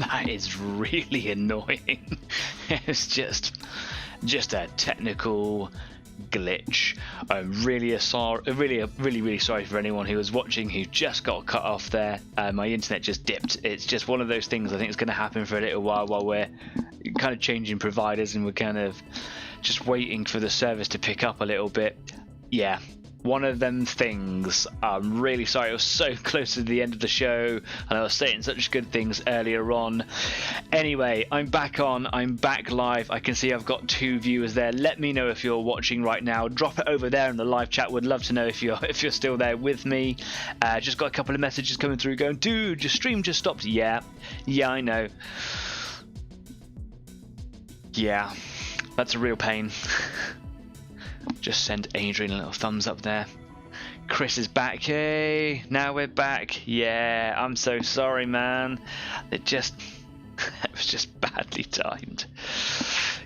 That is really annoying. It's just a technical glitch. I'm really sorry for anyone who was watching who just got cut off there. My internet just dipped. It's just one of those things. I think it's going to happen for a little while we're kind of changing providers and we're kind of just waiting for the service to pick up a little bit. Yeah, one of them things. I'm really sorry. I was so close to the end of the show and I was saying such good things earlier on. Anyway, I'm back live. I can see I've got 2 viewers there. Let me know if you're watching right now. Drop it over there in the live chat. Would love to know if you're still there with me. Just got a couple of messages coming through going, dude, your stream just stopped. Yeah, I know. Yeah, that's a real pain. Just send Adrian a little thumbs up there. Chris is back. Hey, now we're back. Yeah, I'm so sorry, man. It was just badly timed.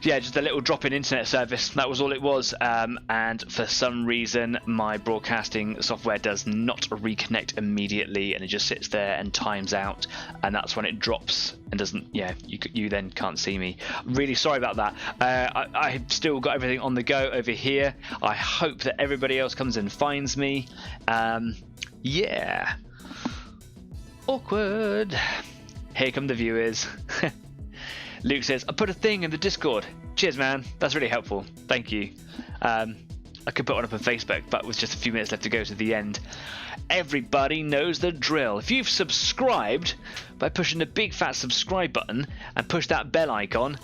Yeah, just a little drop in internet service. That was all it was. And for some reason, my broadcasting software does not reconnect immediately, and it just sits there and times out, and that's when it drops and doesn't. Yeah, you then can't see me. Really sorry about that. I've still got everything on the go over here. I hope that everybody else comes and finds me. Yeah. Awkward. Here come the viewers. Luke says, I put a thing in the Discord. Cheers, man. That's really helpful. Thank you. I could put one up on Facebook, but with just a few minutes left to go to the end. Everybody knows the drill. If you've subscribed by pushing the big fat subscribe button and push that bell icon,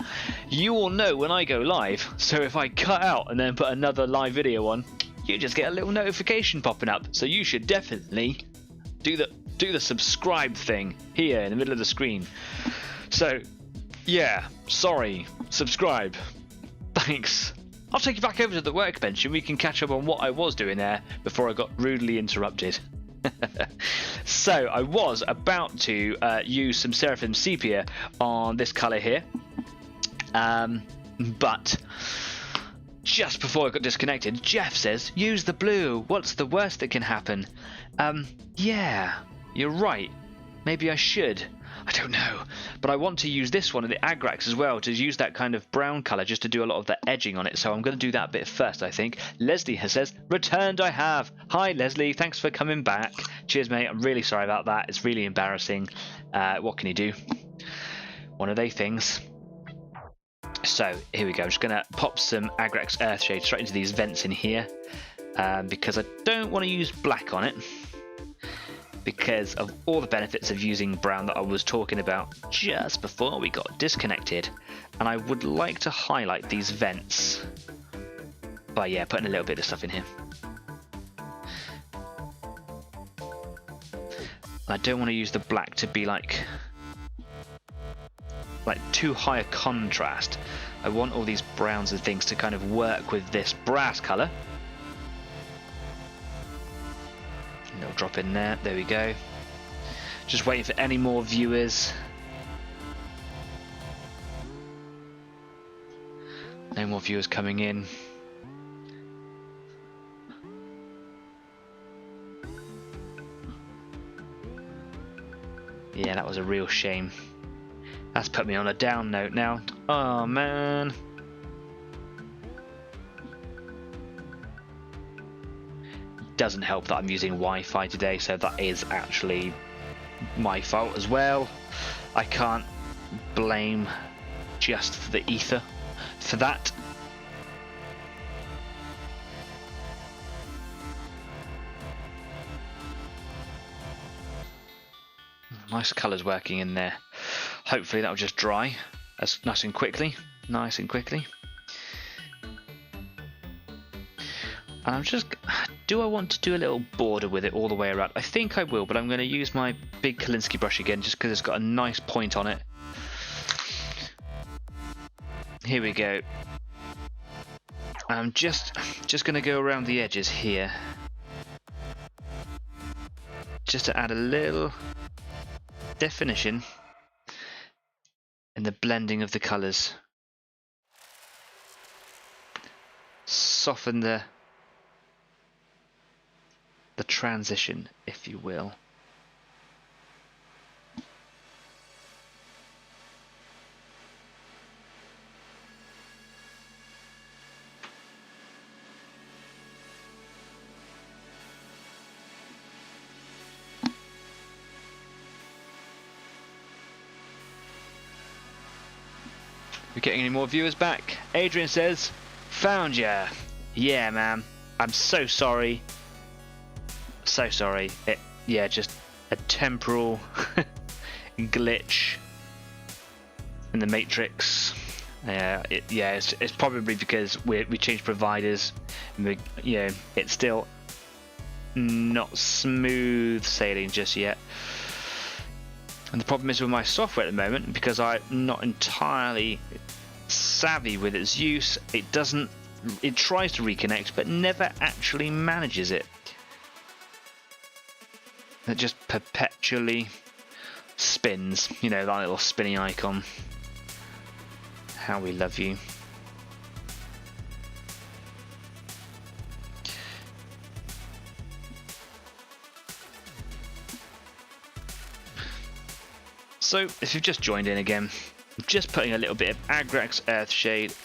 you will know when I go live. So if I cut out and then put another live video on, you just get a little notification popping up. So you should definitely do the subscribe thing here in the middle of the screen. So yeah, sorry, subscribe. Thanks. I'll take you back over to the workbench and we can catch up on what I was doing there before I got rudely interrupted. So I was about to use some Seraphim Sepia on this colour here, but just before I got disconnected, Jeff says, use the blue. What's the worst that can happen? Yeah, you're right. Maybe I should. I don't know, but I want to use this one in the Agrax as well, to use that kind of brown colour just to do a lot of the edging on it. So I'm going to do that bit first, I think. Leslie has says, returned I have. Hi, Leslie. Thanks for coming back. Cheers, mate. I'm really sorry about that. It's really embarrassing. What can you do? One of they things. So here we go. I'm just going to pop some Agrax Earthshade straight into these vents in here, because I don't want to use black on it, because of all the benefits of using brown that I was talking about just before we got disconnected. And I would like to highlight these vents by, yeah, putting a little bit of stuff in here. I don't want to use the black to be like too high a contrast. I want all these browns and things to kind of work with this brass colour. Little drop in there. There we go. Just waiting for any more viewers. No more viewers coming in. Yeah, that was a real shame. That's put me on a down note now. Oh man. Doesn't help that I'm using Wi-Fi today, so that is actually my fault as well. I can't blame just for the ether for that. Nice colours working in there. Hopefully that'll just dry as nice and quickly. And I'm just, do I want to do a little border with it all the way around? I think I will, but I'm going to use my big Kolinsky brush again just because it's got a nice point on it. Here we go. I'm just going to go around the edges here, just to add a little definition in the blending of the colours. Soften the transition, if you will. we getting any more viewers back? Adrian says, found ya. Yeah, man. I'm so sorry. So sorry. Yeah, just a temporal glitch in the matrix. It's probably because we changed providers. And it's still not smooth sailing just yet. And the problem is with my software at the moment, because I'm not entirely savvy with its use, it tries to reconnect but never actually manages it. It just perpetually spins, that little spinning icon. How we love you. So, if you've just joined in again, I'm just putting a little bit of Agrax Earthshade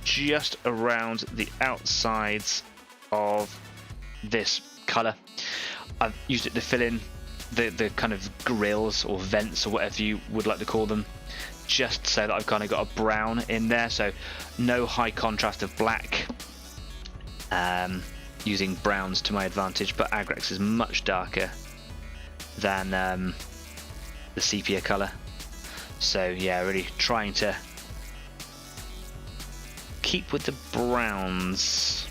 just around the outsides of this colour. I've used it to fill in the kind of grills or vents or whatever you would like to call them, just so that I've kind of got a brown in there, so no high contrast of black, using browns to my advantage, but Agrax is much darker than the sepia colour, so yeah, really trying to keep with the browns.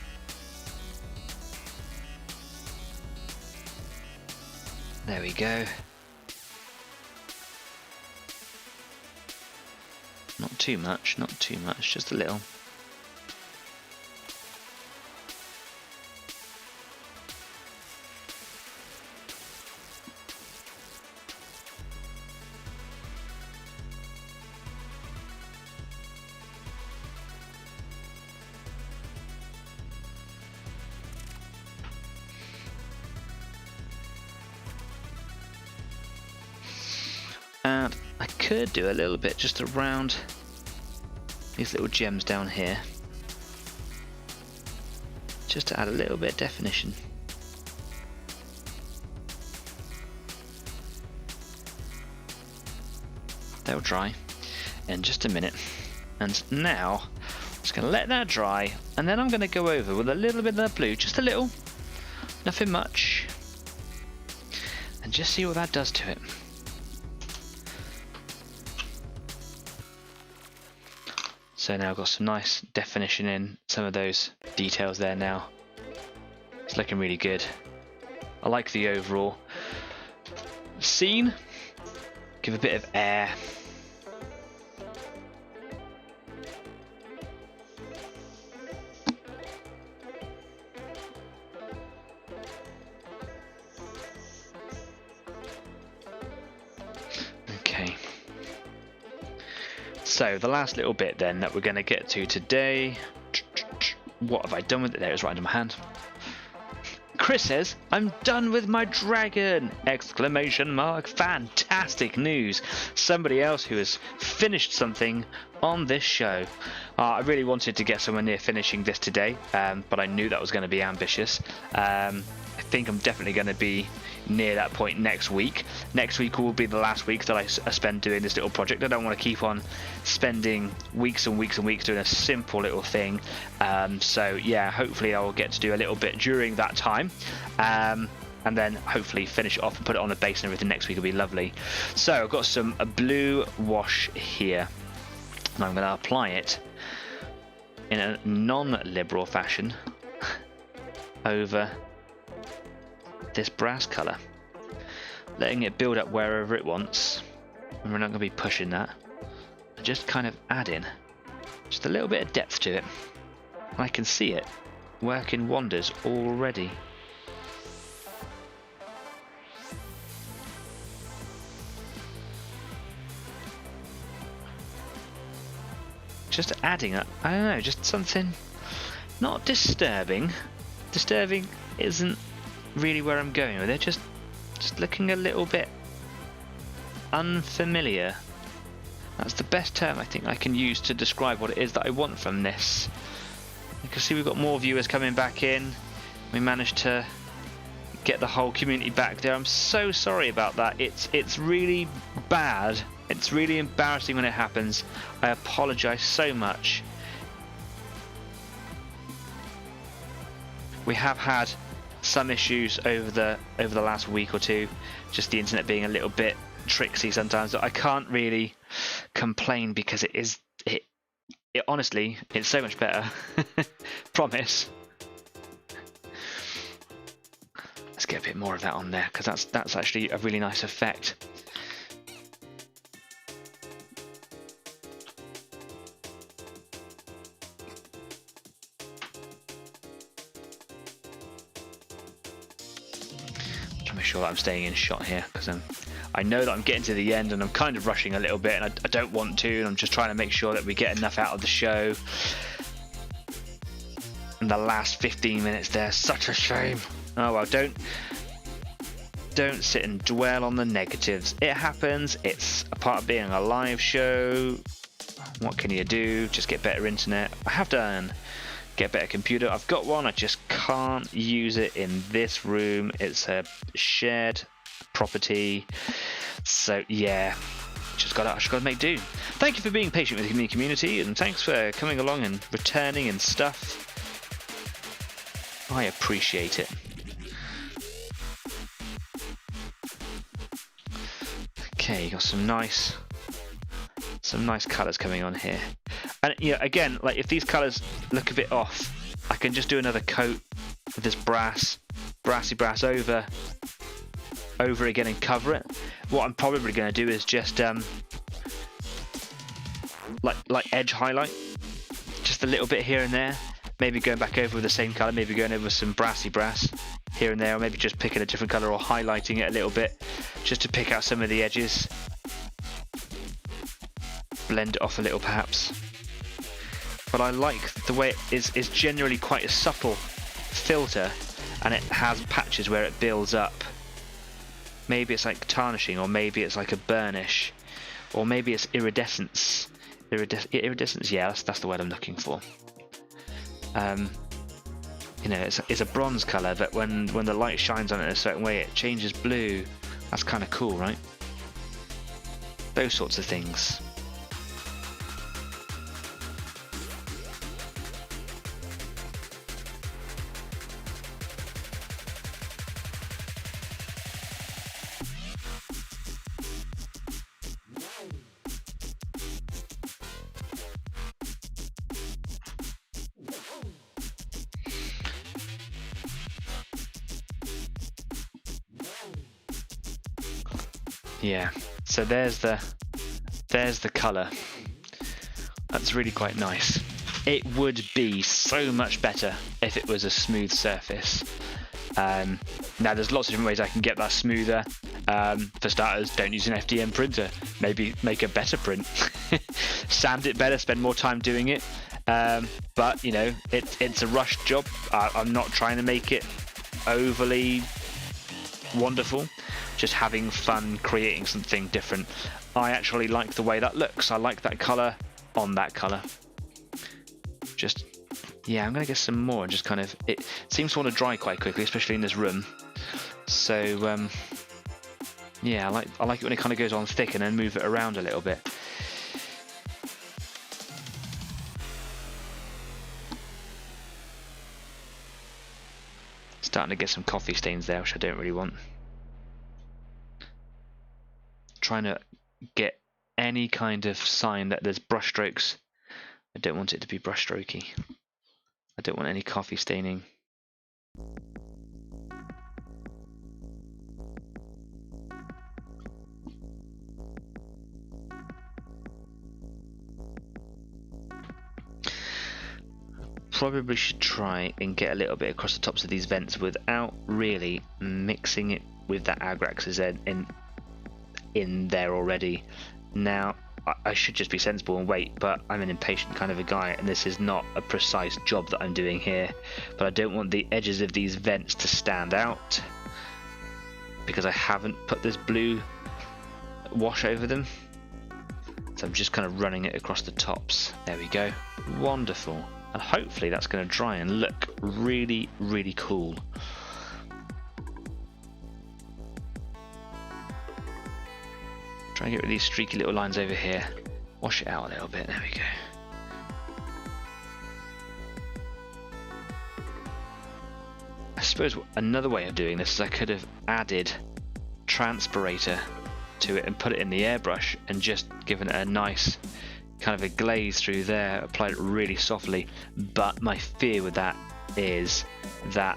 There we go. Not too much, just a little. And I could do a little bit just around these little gems down here, just to add a little bit of definition. They'll dry in just a minute, and now I'm just going to let that dry, and then I'm going to go over with a little bit of that blue, just a little, nothing much, and just see what that does to it. So now I've got some nice definition in some of those details there now. It's looking really good. I like the overall scene. Give a bit of air. Okay. So the last little bit then that we're going to get to today. What have I done with it? There, it was right under my hand. Chris says, I'm done with my dragon! Exclamation mark. Fantastic news. Somebody else who has finished something on this show. I really wanted to get somewhere near finishing this today, but I knew that was going to be ambitious. I think I'm definitely going to be near that point next week. Next week will be the last week that I spend doing this little project. I don't want to keep on spending weeks and weeks and weeks doing a simple little thing. So yeah, hopefully I will get to do a little bit during that time. And then hopefully finish it off and put it on a base and everything next week will be lovely. So I've got some blue wash here, and I'm going to apply it in a non-liberal fashion over this brass colour, letting it build up wherever it wants, and we're not going to be pushing that, just kind of adding just a little bit of depth to it. I can see it working wonders already. Just adding up, I don't know, just something not disturbing. Disturbing isn't really where I'm going with it, just looking a little bit unfamiliar. That's the best term I think I can use to describe what it is that I want from this. You can see we've got more viewers coming back in. We managed to get the whole community back there. I'm so sorry about that. It's really bad It's really embarrassing when it happens. I apologise so much. We have had some issues over the last week or two, just the internet being a little bit tricksy sometimes. I can't really complain because it honestly, it's so much better. Promise. Let's get a bit more of that on there, because that's actually a really nice effect. Make sure that I'm staying in shot here, because I know that I'm getting to the end and I'm kind of rushing a little bit, and I don't want to, and I'm just trying to make sure that we get enough out of the show. And the last 15 minutes there, such a shame. Oh well, don't sit and dwell on the negatives. It happens. It's a part of being a live show. What can you do? Just get better internet. I have done. Get a better computer. I've got one. I just can't use it in this room. It's a shared property. So yeah, just gotta make do. Thank you for being patient with me, community, and thanks for coming along and returning and stuff. I appreciate it. Okay, got some nice colours coming on here. And yeah, again, like if these colours look a bit off, I can just do another coat of this brassy brass over again and cover it. What I'm probably going to do is just like edge highlight, just a little bit here and there. Maybe going back over with the same colour, maybe going over some brassy brass here and there, or maybe just picking a different colour or highlighting it a little bit, just to pick out some of the edges. Blend it off a little perhaps. But I like the way it is generally quite a subtle filter, and it has patches where it builds up. Maybe it's like tarnishing, or maybe it's like a burnish, or maybe it's iridescence. Iridescence, yeah, that's the word I'm looking for. You know, it's a bronze colour, but when the light shines on it in a certain way, it changes blue. That's kind of cool, right? Those sorts of things. Yeah, so there's the colour. That's really quite nice. It would be so much better if it was a smooth surface. Now there's lots of different ways I can get that smoother. For starters, don't use an FDM printer. Maybe make a better print. Sand it better, spend more time doing it. But you know, it's a rushed job. I'm not trying to make it overly wonderful. Just having fun creating something different. I actually like the way that looks. I like that colour on that colour. Just, yeah, I'm going to get some more and just kind of, it seems to want to dry quite quickly, especially in this room. So, yeah, I like it when it kind of goes on thick and then move it around a little bit. Starting to get some coffee stains there, which I don't really want. Trying to get any kind of sign that there's brush strokes. I don't want it to be brush strokey. I don't want any coffee staining. Probably should try and get a little bit across the tops of these vents without really mixing it with that Agrax's in there already. Now I should just be sensible and wait, but I'm an impatient kind of a guy, and this is not a precise job that I'm doing here. But I don't want the edges of these vents to stand out because I haven't put this blue wash over them, so I'm just kind of running it across the tops. There we go, wonderful. And hopefully that's going to dry and look really, really cool. Try and get rid of these streaky little lines over here. Wash it out a little bit. There we go. I suppose another way of doing this is I could have added transpirator to it and put it in the airbrush and just given it a nice kind of a glaze through there, applied it really softly. But my fear with that is that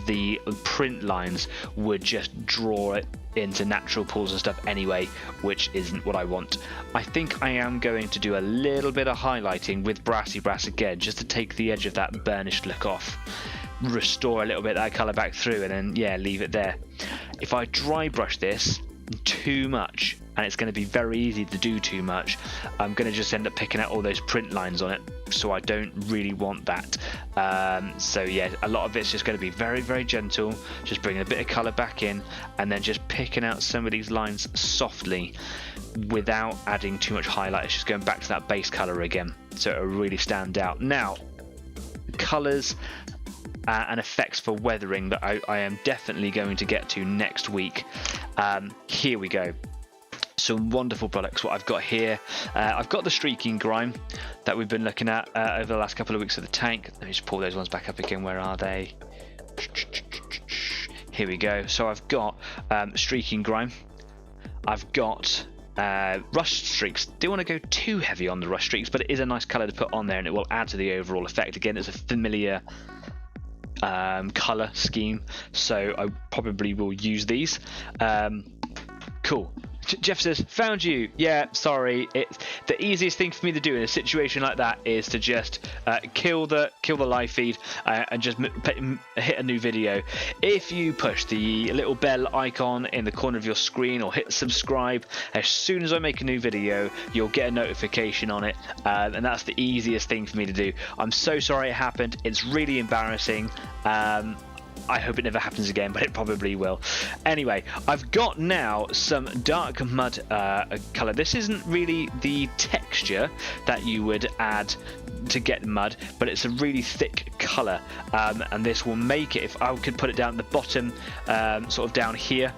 the print lines would just draw it into natural pools and stuff anyway, which isn't what I want. I think I am going to do a little bit of highlighting with Brassy Brass again, just to take the edge of that burnished look off, restore a little bit of that colour back through, and then yeah, leave it there. If I dry brush this too much, and it's going to be very easy to do too much, I'm going to just end up picking out all those print lines on it, so I don't really want that. So yeah, a lot of it's just going to be very, very gentle, just bringing a bit of colour back in, and then just picking out some of these lines softly without adding too much highlight. It's just going back to that base colour again, so it'll really stand out. Now, colours and effects for weathering that I am definitely going to get to next week. Here we go. Some wonderful products. What I've got here, I've got the streaking grime that we've been looking at over the last couple of weeks of the tank. Let me just pull those ones back up again. Where are they? Here we go. So I've got streaking grime. I've got rust streaks. Don't want to go too heavy on the rust streaks, but it is a nice colour to put on there, and it will add to the overall effect. Again, it's a familiar colour scheme, so I probably will use these. Cool. Jeff says, found you. Yeah, sorry. It's the easiest thing for me to do in a situation like that is to just kill the live feed and just hit a new video. If you push the little bell icon in the corner of your screen or hit subscribe, as soon as I make a new video, you'll get a notification on it, and that's the easiest thing for me to do. I'm so sorry it happened. It's really embarrassing. I hope it never happens again, but it probably will. Anyway, I've got now some dark mud colour. This isn't really the texture that you would add to get mud, but it's a really thick colour, and this will make it, if I could put it down at the bottom, sort of down here,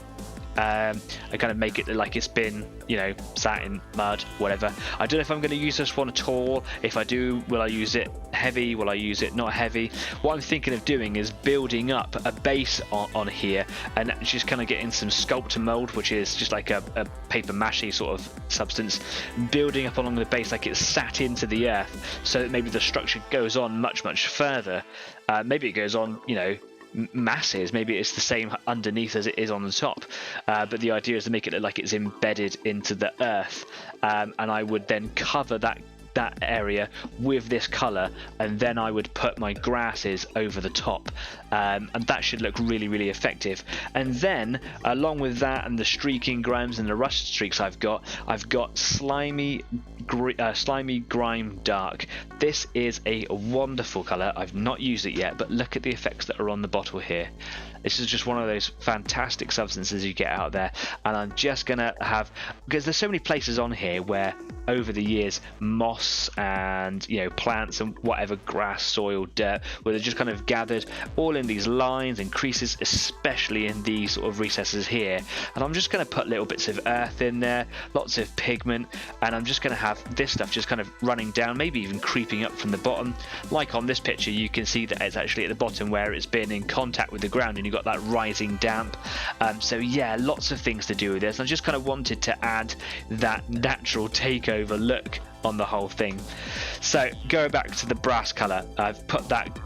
I kind of make it like it's been, you know, sat in mud, whatever. I don't know if I'm going to use this one at all. If I do, will I use it heavy? Will I use it not heavy? What I'm thinking of doing is building up a base on here and just kind of getting some sculptor mold, which is just like a paper mache sort of substance, building up along the base like it's sat into the earth, so that maybe the structure goes on much further. Maybe it goes on, you know, masses, maybe it's the same underneath as it is on the top, but the idea is to make it look like it's embedded into the earth, and I would then cover that area with this color, and then I would put my grasses over the top, and that should look really effective. And then along with that and the streaking grimes and the rust streaks I've got slimy grime dark. This is a wonderful color. I've not used it yet, but look at the effects that are on the bottle here. This is just one of those fantastic substances you get out there, and I'm just gonna have, because there's so many places on here where over the years moss and, you know, plants and whatever, grass, soil, dirt, where they're just kind of gathered all in these lines and creases, especially in these sort of recesses here. And I'm just going to put little bits of earth in there, lots of pigment, and I'm just going to have this stuff just kind of running down, maybe even creeping up from the bottom. Like on this picture, you can see that it's actually at the bottom where it's been in contact with the ground, and you've got that rising damp. So yeah, lots of things to do with this. I just kind of wanted to add that natural takeover look on the whole thing. So going back to the brass color, I've put that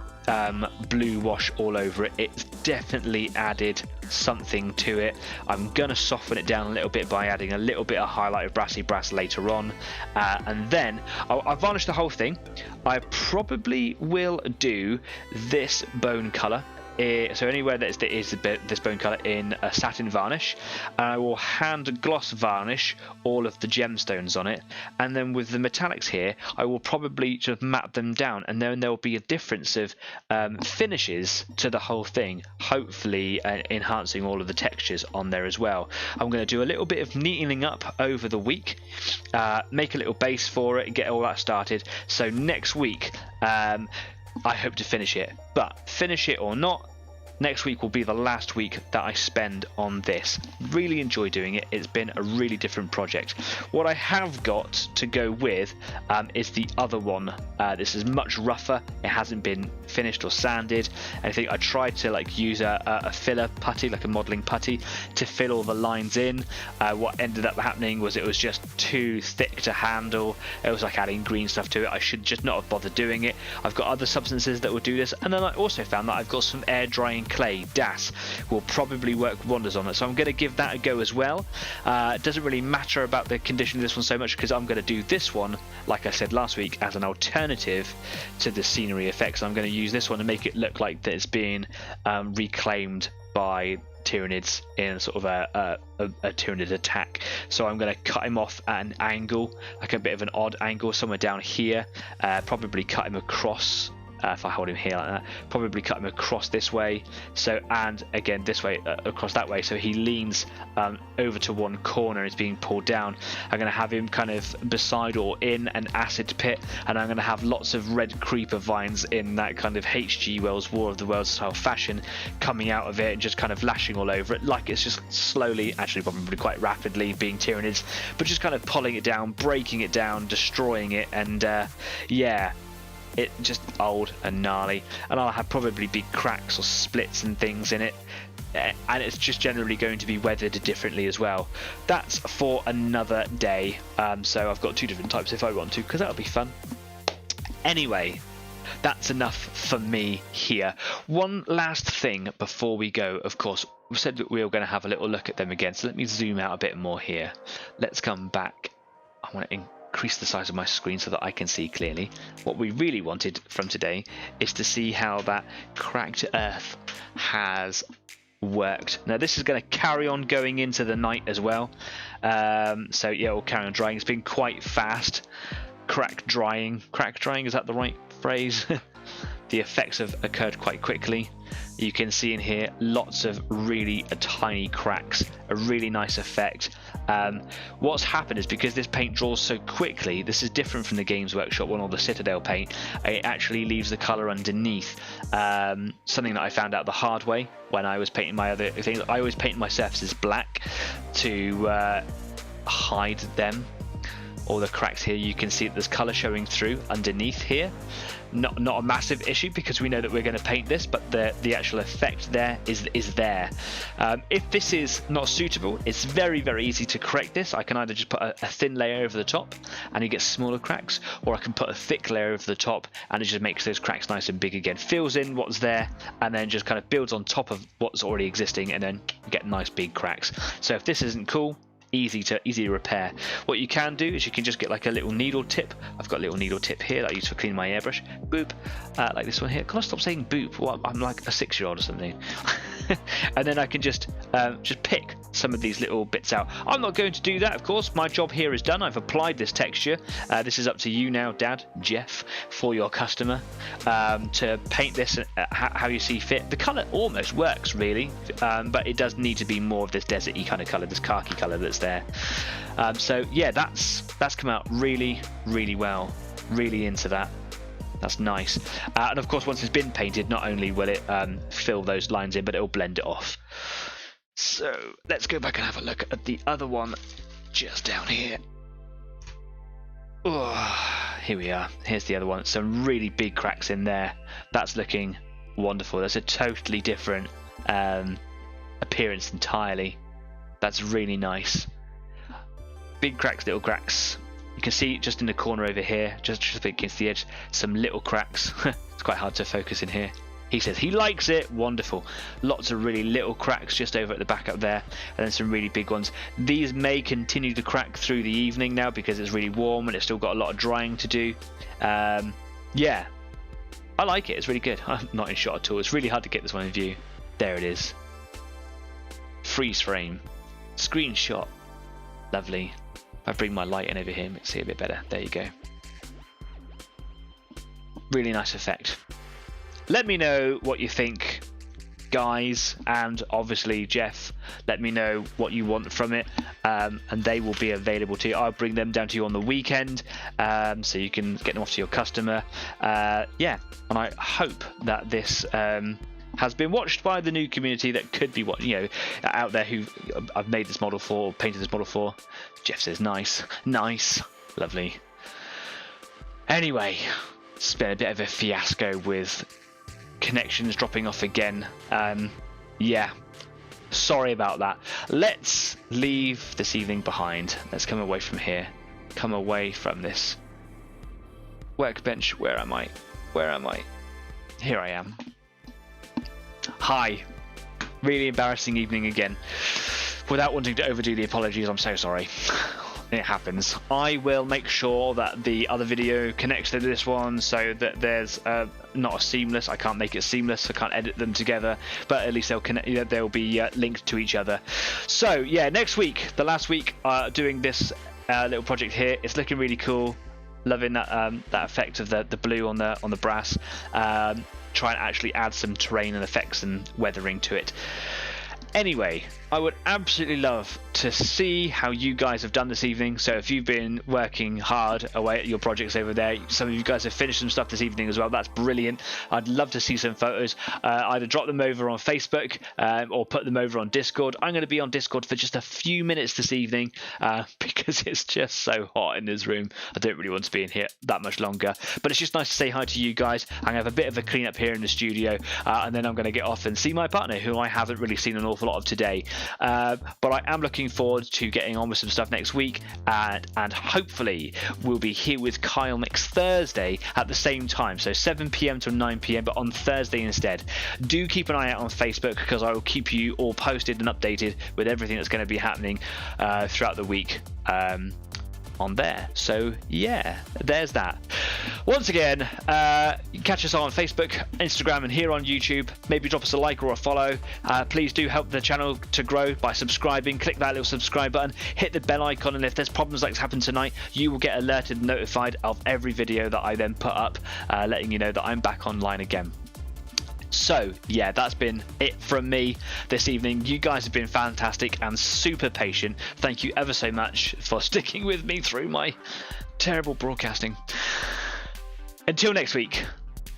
blue wash all over it. It's definitely added something to it. I'm gonna soften it down a little bit by adding a little bit of highlight of brassy brass later on, and then I'll varnish the whole thing. I probably will do this bone color. So anywhere that is this bone colour in a satin varnish, and I will hand gloss varnish all of the gemstones on it, and then with the metallics here I will probably just map them down, and then there will be a difference of finishes to the whole thing, hopefully enhancing all of the textures on there as well. I'm going to do a little bit of neatening up over the week, make a little base for it and get all that started, so next week I hope to finish it, but finish it or not, next week will be the last week that I spend on this. Really enjoy doing it. It's been a really different project. What I have got to go with is the other one. This is much rougher. It hasn't been finished or sanded. I think I tried to like use a filler putty, like a modeling putty, to fill all the lines in. What ended up happening was it was just too thick to handle. It was like adding green stuff to it. I should just not have bothered doing it. I've got other substances that will do this, and then I also found that I've got some air drying clay. DAS will probably work wonders on it, so I'm going to give that a go as well. It doesn't really matter about the condition of this one so much, because I'm going to do this one, like I said last week, as an alternative to the scenery effects. I'm going to use this one to make it look like that it's being reclaimed by Tyranids in sort of a Tyranid attack. So I'm going to cut him off at an angle, like a bit of an odd angle, somewhere down here. Probably cut him across. If I hold him here like that, probably cut him across this way. So, and again this way, across that way. So he leans over to one corner and is being pulled down. I'm going to have him kind of beside or in an acid pit, and I'm going to have lots of red creeper vines in that kind of H.G. Wells War of the Worlds style fashion coming out of it and just kind of lashing all over it, like it's just slowly, actually probably quite rapidly, being Tyranids, but just kind of pulling it down, breaking it down, destroying it, and yeah. It just old and gnarly, and I'll have probably big cracks or splits and things in it, and it's just generally going to be weathered differently as well. That's for another day. So I've got two different types if I want to, because that'll be fun. Anyway, that's enough for me here. One last thing before we go. Of course, we said that we were going to have a little look at them again, so let me zoom out a bit more here. Let's come back. I want to increase the size of my screen so that I can see clearly. What we really wanted from today is to see how that cracked earth has worked. Now this is going to carry on going into the night as well. So yeah, we'll carry on drying. It's been quite fast. Crack drying, is that the right phrase? The effects have occurred quite quickly. You can see in here lots of really tiny cracks, a really nice effect. What's happened is because this paint draws so quickly, this is different from the Games Workshop one or the Citadel paint. It actually leaves the colour underneath. Something that I found out the hard way when I was painting my other things. I always paint my surfaces black to hide them. All the cracks here, you can see that there's colour showing through underneath here. Not a massive issue because we know that we're going to paint this, but the actual effect there is there. If this is not suitable, it's very, very easy to correct this. I can either just put a thin layer over the top and you get smaller cracks, or I can put a thick layer over the top and it just makes those cracks nice and big again. Fills in what's there and then just kind of builds on top of what's already existing, and then get nice big cracks. So if this isn't cool, easy to repair. What you can do is you can just get like a little needle tip. I've got a little needle tip here that I use for cleaning my airbrush. Boop, like this one here. Can I stop saying boop? Well, I'm like a 6-year-old or something. And then I can just pick some of these little bits out. I'm not going to do that, of course. My job here is done. I've applied this texture. This is up to you now, Dad, Jeff, for your customer, to paint this how you see fit. The colour almost works, really, but it does need to be more of this desert-y kind of colour, this khaki colour that's there. So yeah, that's come out really, really well. Really into that. That's nice. And of course, once it's been painted, not only will it fill those lines in, but it'll blend it off. So let's go back and have a look at the other one just down here. Oh, here we are. Here's the other one. Some really big cracks in there. That's looking wonderful. That's a totally different appearance entirely. That's really nice. Big cracks, little cracks. You can see just in the corner over here, just a bit against the edge, some little cracks. It's quite hard to focus in here. He says he likes it. Wonderful. Lots of really little cracks just over at the back up there, and then some really big ones. These may continue to crack through the evening now because it's really warm and it's still got a lot of drying to do. Yeah, I like it. It's really good. I'm not in shot at all. It's really hard to get this one in view. There it is. Freeze frame. Screenshot. Lovely. If I bring my light in over here, make it see a bit better. There you go. Really nice effect. Let me know what you think, guys, and obviously Jeff, let me know what you want from it, and they will be available to you. I'll bring them down to you on the weekend, so you can get them off to your customer. Yeah, and I hope that this has been watched by the new community that could be out there who I've made this model for, or painted this model for. Jeff says nice, lovely. Anyway, it's been a bit of a fiasco with connections dropping off again. Yeah, sorry about that. Let's leave this evening behind. Let's come away from here. Come away from this workbench. Where am I? Here I am. Hi. Really embarrassing evening again. Without wanting to overdo the apologies, I'm so sorry. It happens. I will make sure that the other video connects to this one so that there's not a seamless. I can't make it seamless. I can't edit them together, but at least they'll connect. They'll be linked to each other. So yeah, next week, the last week, doing this little project here. It's looking really cool. Loving that that effect of the blue on the brass. Try and actually add some terrain and effects and weathering to it. Anyway, I would absolutely love to see how you guys have done this evening. So if you've been working hard away at your projects over there, some of you guys have finished some stuff this evening as well. That's brilliant. I'd love to see some photos. Either drop them over on Facebook or put them over on Discord. I'm going to be on Discord for just a few minutes this evening because it's just so hot in this room. I don't really want to be in here that much longer, but it's just nice to say hi to you guys. I'm going to have a bit of a clean up here in the studio, and then I'm going to get off and see my partner, who I haven't really seen an awful lot of today. But I am looking forward to getting on with some stuff next week, and hopefully we'll be here with Kyle next Thursday at the same time, so 7 PM to 9 PM, but on Thursday instead. Do keep an eye out on Facebook, because I will keep you all posted and updated with everything that's going to be happening throughout the week on there. So yeah, there's that. Once again, you can catch us on Facebook, Instagram, and here on YouTube. Maybe drop us a like or a follow. Please do help the channel to grow by subscribing. Click that little subscribe button, hit the bell icon, and if there's problems like happened tonight, you will get alerted and notified of every video that I then put up, letting you know that I'm back online again. So yeah, that's been it from me this evening. You guys have been fantastic and super patient. Thank you ever so much for sticking with me through my terrible broadcasting. Until next week,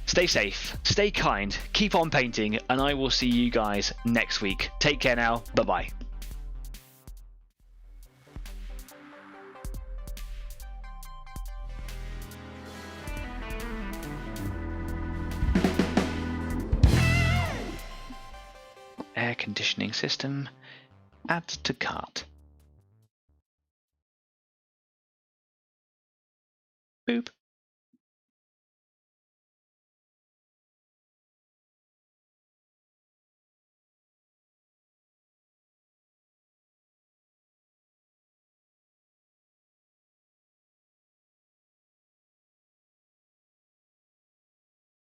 stay safe, stay kind, keep on painting, and I will see you guys next week. Take care now. Bye-bye. Air conditioning system, add to cart. Boop.